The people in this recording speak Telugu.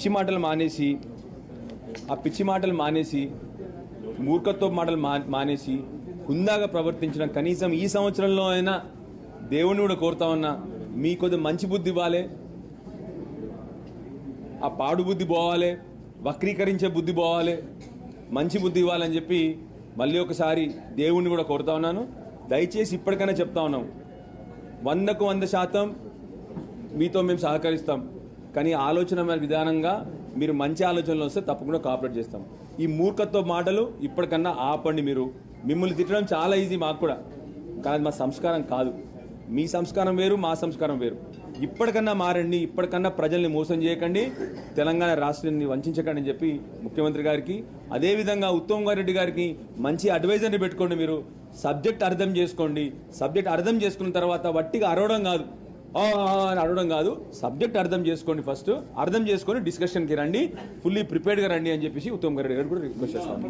పిచ్చి మాటలు మానేసి మూర్ఖత్వ మాటలు మానేసి హుందాగా ప్రవర్తించడం కనీసం ఈ సంవత్సరంలో అయినా దేవుని కూడా కోరుతా ఉన్నా మీ కొద్ది మంచి బుద్ధి ఇవ్వాలి, ఆ పాడు బుద్ధి పోవాలి, వక్రీకరించే బుద్ధి పోవాలి, మంచి బుద్ధి ఇవ్వాలని చెప్పి మళ్ళీ ఒకసారి దేవుణ్ణి కూడా కోరుతా ఉన్నాను. దయచేసి ఇప్పటికైనా చెప్తా ఉన్నాం, 100కు 100% మీతో మేము సహకరిస్తాం. కానీ ఆలోచన విధానంగా మీరు మంచి ఆలోచనలు వస్తే తప్పకుండా కోఆపరేట్ చేస్తాం. ఈ మూర్ఖత్వ మాటలు ఇప్పటికన్నా ఆపండి. మిమ్మల్ని తిట్టడం చాలా ఈజీ మాకు కూడా, కానీ మా సంస్కారం కాదు. మీ సంస్కారం వేరు, మా సంస్కారం వేరు. ఇప్పటికన్నా మారండి, ఇప్పటికన్నా ప్రజల్ని మోసం చేయకండి, తెలంగాణ రాష్ట్రాన్ని వంచకండి అని చెప్పి ముఖ్యమంత్రి గారికి, అదేవిధంగా ఉత్తమ్ రెడ్డి గారికి మంచి అడ్వైజర్ని పెట్టుకోండి. మీరు సబ్జెక్ట్ అర్థం చేసుకోండి. సబ్జెక్ట్ అర్థం చేసుకున్న తర్వాత వట్టిగా అరవడం కాదు, సబ్జెక్ట్ అర్థం చేసుకోండి. ఫస్ట్ అర్థం చేసుకొని డిస్కషన్కి రండి, ఫుల్లీ ప్రిపేర్డ్గా రండి అని చెప్పేసి ఉత్తమ్ రెడ్డి గారు కూడా రిక్వెస్ట్ చేస్తాను.